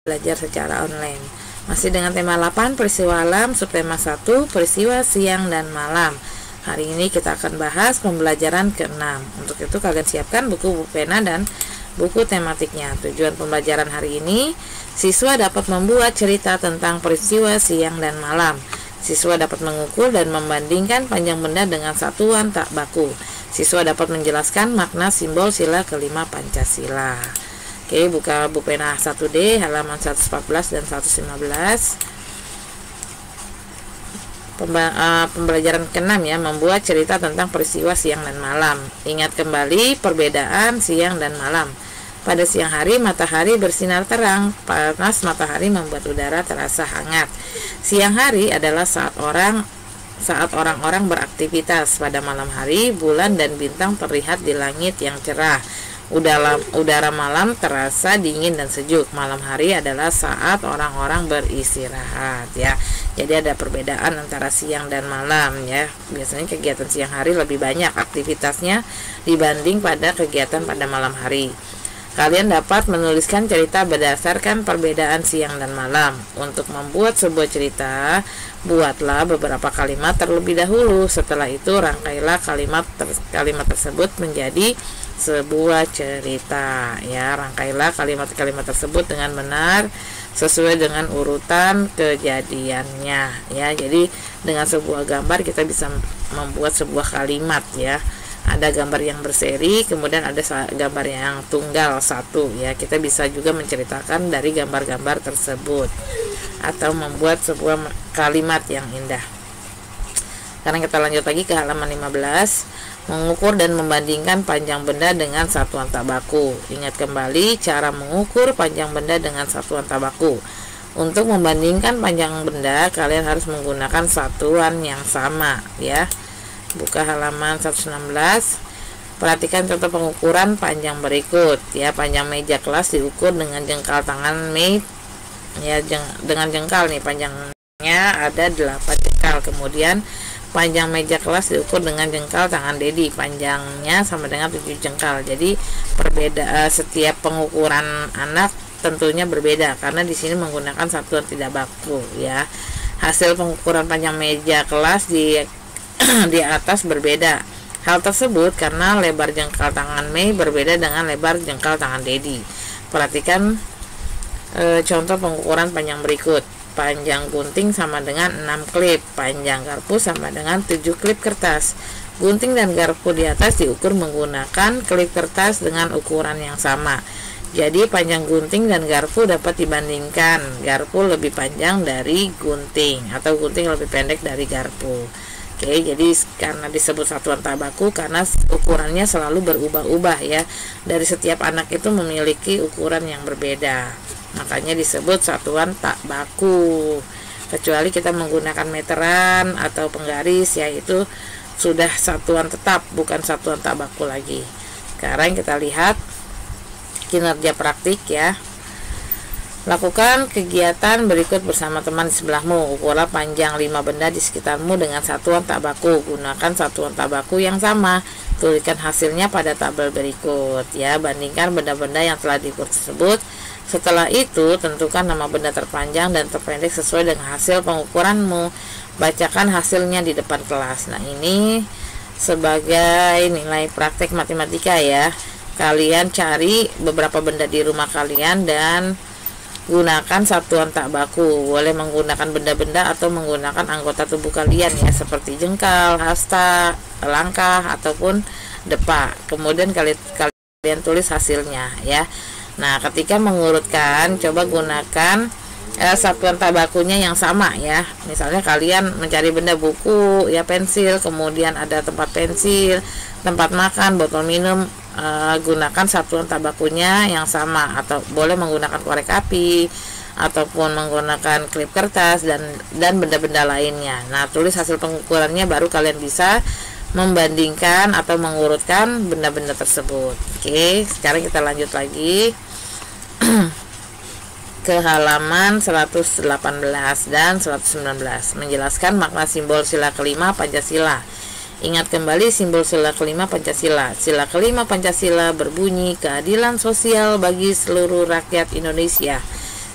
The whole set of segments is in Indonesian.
belajar secara online. Masih dengan tema 8 peristiwa alam, subtema 1 peristiwa siang dan malam. Hari ini kita akan bahas pembelajaran ke-6. Untuk itu kalian siapkan buku pena dan buku tematiknya. Tujuan pembelajaran hari ini, siswa dapat membuat cerita tentang peristiwa siang dan malam. Siswa dapat mengukur dan membandingkan panjang benda dengan satuan tak baku. Siswa dapat menjelaskan makna simbol sila kelima Pancasila. Oke, buka buku pena 1D halaman 114 dan 115. Pembelajaran ke-6 ya, membuat cerita tentang peristiwa siang dan malam. Ingat kembali perbedaan siang dan malam. Pada siang hari matahari bersinar terang, panas matahari membuat udara terasa hangat. Siang hari adalah saat orang-orang beraktivitas. Pada malam hari bulan dan bintang terlihat di langit yang cerah. Udara malam terasa dingin dan sejuk. Malam hari adalah saat orang-orang beristirahat ya. Jadi ada perbedaan antara siang dan malam ya. Biasanya kegiatan siang hari lebih banyak aktivitasnya dibanding pada kegiatan pada malam hari. Kalian dapat menuliskan cerita berdasarkan perbedaan siang dan malam. Untuk membuat sebuah cerita, buatlah beberapa kalimat terlebih dahulu. Setelah itu rangkailah kalimat tersebut menjadi sebuah cerita ya. Rangkailah kalimat-kalimat tersebut dengan benar sesuai dengan urutan kejadiannya ya. Jadi dengan sebuah gambar kita bisa membuat sebuah kalimat ya. Ada gambar yang berseri, kemudian ada gambar yang tunggal satu ya. Kita bisa juga menceritakan dari gambar-gambar tersebut atau membuat sebuah kalimat yang indah. Sekarang kita lanjut lagi ke halaman 15. Mengukur dan membandingkan panjang benda dengan satuan tak baku. Ingat kembali cara mengukur panjang benda dengan satuan tak baku. Untuk membandingkan panjang benda, kalian harus menggunakan satuan yang sama ya. Buka halaman 116. Perhatikan contoh pengukuran panjang berikut ya. Panjang meja kelas diukur dengan jengkal tangan ya, dengan jengkal nih, panjangnya ada 8 jengkal. Kemudian panjang meja kelas diukur dengan jengkal tangan Dedi, panjangnya sama dengan 7 jengkal. Jadi setiap pengukuran anak tentunya berbeda karena di sini menggunakan satuan tidak baku ya. Hasil pengukuran panjang meja kelas di atas berbeda. Hal tersebut karena lebar jengkal tangan Mei berbeda dengan lebar jengkal tangan Dedi. Perhatikan contoh pengukuran panjang berikut. Panjang gunting sama dengan 6 klip, panjang garpu sama dengan 7 klip kertas. Gunting dan garpu di atas diukur menggunakan klip kertas dengan ukuran yang sama. Jadi panjang gunting dan garpu dapat dibandingkan. Garpu lebih panjang dari gunting atau gunting lebih pendek dari garpu. Oke, jadi karena disebut satuan tak baku karena ukurannya selalu berubah-ubah ya. Dari setiap anak itu memiliki ukuran yang berbeda. Makanya disebut satuan tak baku. Kecuali kita menggunakan meteran atau penggaris ya, itu sudah satuan tetap, bukan satuan tak baku lagi. Sekarang kita lihat kinerja praktik ya. Lakukan kegiatan berikut bersama teman di sebelahmu. Ukurlah panjang 5 benda di sekitarmu dengan satuan tak baku. Gunakan satuan tak baku yang sama. Tuliskan hasilnya pada tabel berikut ya. Bandingkan benda-benda yang telah diukur tersebut. Setelah itu tentukan nama benda terpanjang dan terpendek sesuai dengan hasil pengukuranmu. Bacakan hasilnya di depan kelas. Nah, ini sebagai nilai praktek matematika ya. Kalian cari beberapa benda di rumah kalian dan gunakan satuan tak baku. Boleh menggunakan benda-benda atau menggunakan anggota tubuh kalian ya, seperti jengkal, hasta, langkah ataupun depa. Kemudian kalian tulis hasilnya ya. Nah, ketika mengurutkan coba gunakan satuan tak bakunya yang sama ya. Misalnya kalian mencari benda buku ya, pensil, kemudian ada tempat pensil, tempat makan, botol minum, gunakan satuan tak bakunya yang sama, atau boleh menggunakan korek api ataupun menggunakan klip kertas dan benda-benda lainnya. Nah, tulis hasil pengukurannya baru kalian bisa membandingkan atau mengurutkan benda-benda tersebut. Oke, sekarang kita lanjut lagi ke halaman 118 dan 119, menjelaskan makna simbol sila kelima Pancasila. Ingat kembali simbol sila kelima Pancasila. Sila kelima Pancasila berbunyi keadilan sosial bagi seluruh rakyat Indonesia.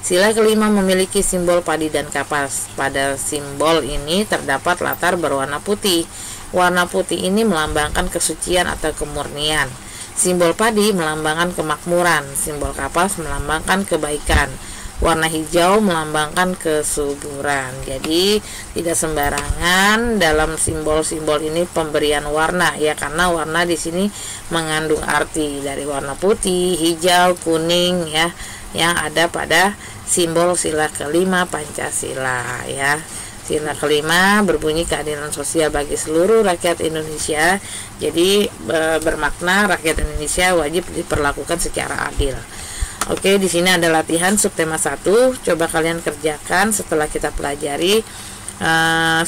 Sila kelima memiliki simbol padi dan kapas. Pada simbol ini terdapat latar berwarna putih. Warna putih ini melambangkan kesucian atau kemurnian. Simbol padi melambangkan kemakmuran. Simbol kapas melambangkan kebaikan. Warna hijau melambangkan kesuburan. Jadi tidak sembarangan dalam simbol-simbol ini pemberian warna ya, karena warna di sini mengandung arti dari warna putih, hijau, kuning ya, yang ada pada simbol sila kelima Pancasila ya. Sila kelima berbunyi keadilan sosial bagi seluruh rakyat Indonesia. Jadi bermakna rakyat Indonesia wajib diperlakukan secara adil. Oke, di sini ada latihan subtema 1. Coba kalian kerjakan setelah kita pelajari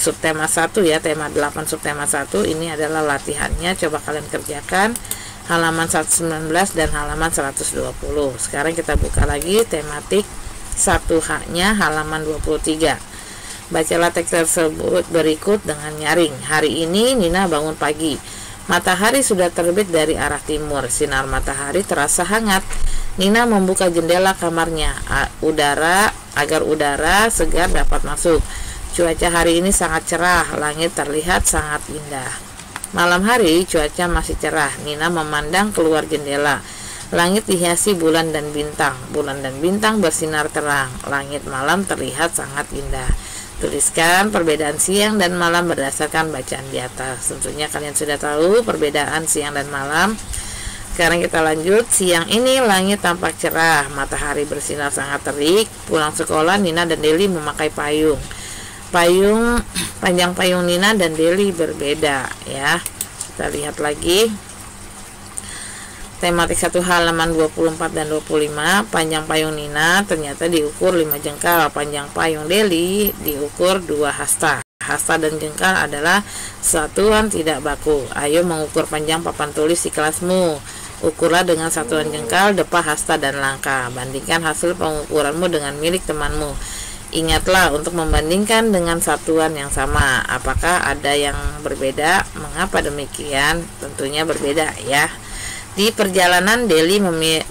subtema 1 ya, tema 8 subtema 1. Ini adalah latihannya. Coba kalian kerjakan halaman 119 dan halaman 120. Sekarang kita buka lagi tematik 1H-nya halaman 23. Bacalah teks tersebut berikut dengan nyaring. Hari ini Nina bangun pagi. Matahari sudah terbit dari arah timur. Sinar matahari terasa hangat. Nina membuka jendela kamarnya agar udara segar dapat masuk. Cuaca hari ini sangat cerah, langit terlihat sangat indah. Malam hari cuaca masih cerah. Nina memandang keluar jendela. Langit dihiasi bulan dan bintang. Bulan dan bintang bersinar terang. Langit malam terlihat sangat indah. Tuliskan perbedaan siang dan malam berdasarkan bacaan di atas. Tentunya kalian sudah tahu perbedaan siang dan malam. Sekarang kita lanjut. Siang ini langit tampak cerah, matahari bersinar sangat terik. Pulang sekolah, Nina dan Deli memakai payung. Panjang payung Nina dan Deli berbeda ya. Kita lihat lagi. Tematik 1 halaman 24 dan 25. Panjang payung Nina ternyata diukur 5 jengkal. Panjang payung Deli diukur 2 hasta. Hasta dan jengkal adalah satuan tidak baku. Ayo mengukur panjang papan tulis di kelasmu. Ukurlah dengan satuan jengkal, depa, hasta, dan langkah. Bandingkan hasil pengukuranmu dengan milik temanmu. Ingatlah untuk membandingkan dengan satuan yang sama. Apakah ada yang berbeda? Mengapa demikian? Tentunya berbeda ya. Di perjalanan Deli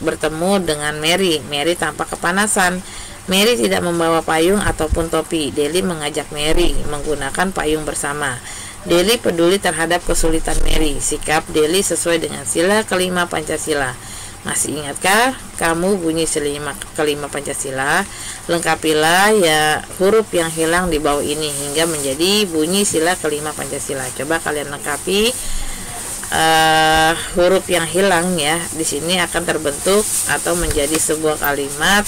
bertemu dengan Mary. Mary tampak kepanasan. Mary tidak membawa payung ataupun topi. Deli mengajak Mary menggunakan payung bersama. Deli peduli terhadap kesulitan Mary. Sikap Deli sesuai dengan sila kelima Pancasila. Masih ingatkah kamu bunyi sila kelima Pancasila? Lengkapilah ya huruf yang hilang di bawah ini hingga menjadi bunyi sila kelima Pancasila. Coba kalian lengkapi huruf yang hilang ya. Di sini akan terbentuk atau menjadi sebuah kalimat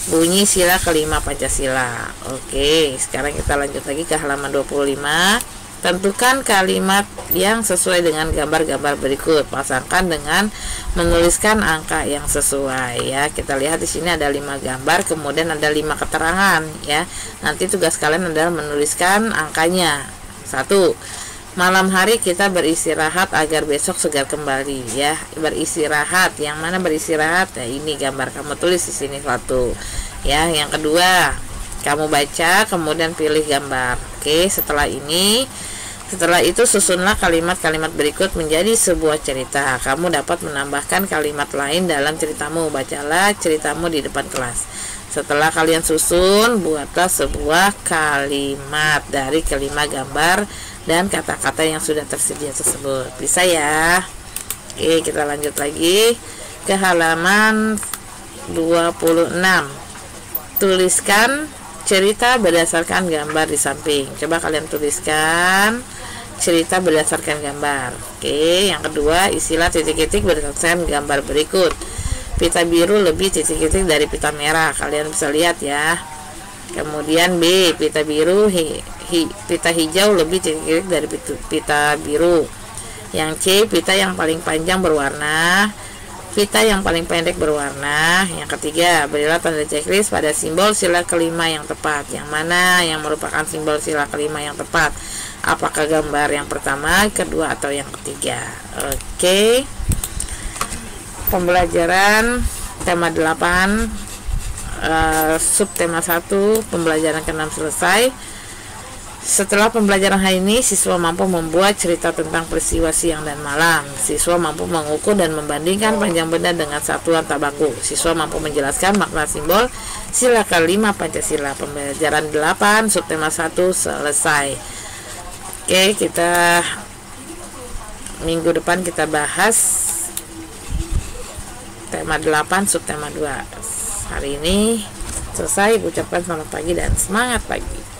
bunyi sila kelima Pancasila. Oke, sekarang kita lanjut lagi ke halaman 25. Tentukan kalimat yang sesuai dengan gambar-gambar berikut. Pasangkan dengan menuliskan angka yang sesuai ya. Kita lihat di sini ada 5 gambar, kemudian ada 5 keterangan ya. Nanti tugas kalian adalah menuliskan angkanya. 1. Malam hari kita beristirahat agar besok segar kembali ya. Beristirahat, yang mana beristirahat? Nah, ini gambar kamu tulis di sini 1. Ya, yang kedua, kamu baca kemudian pilih gambar. Oke, setelah itu susunlah kalimat-kalimat berikut menjadi sebuah cerita. Kamu dapat menambahkan kalimat lain dalam ceritamu. Bacalah ceritamu di depan kelas. Setelah kalian susun, buatlah sebuah kalimat dari kelima gambar dan kata-kata yang sudah tersedia tersebut. Bisa ya? Oke, kita lanjut lagi ke halaman 26. Tuliskan cerita berdasarkan gambar di samping. Coba kalian tuliskan cerita berdasarkan gambar. Oke, yang kedua, isilah titik-titik berdasarkan gambar berikut. Pita biru lebih titik-titik dari pita merah. Kalian bisa lihat ya. Kemudian B, pita biru pita hijau lebih titik-titik dari pita biru. Yang C, pita yang paling panjang berwarna, pita yang paling pendek berwarna. Yang ketiga, berilah tanda checklist pada simbol sila kelima yang tepat. Yang mana yang merupakan simbol sila kelima yang tepat? Apakah gambar yang pertama, kedua, atau yang ketiga? Oke. Pembelajaran tema 8 subtema 1 pembelajaran ke-6 selesai. Setelah pembelajaran hari ini, siswa mampu membuat cerita tentang peristiwa siang dan malam. Siswa mampu mengukur dan membandingkan panjang benda dengan satuan tak baku. Siswa mampu menjelaskan makna simbol sila kelima Pancasila. Pembelajaran 8 subtema 1 selesai. Oke, kita minggu depan kita bahas tema 8 subtema 2. Hari ini selesai. Ucapkan selamat pagi dan semangat pagi.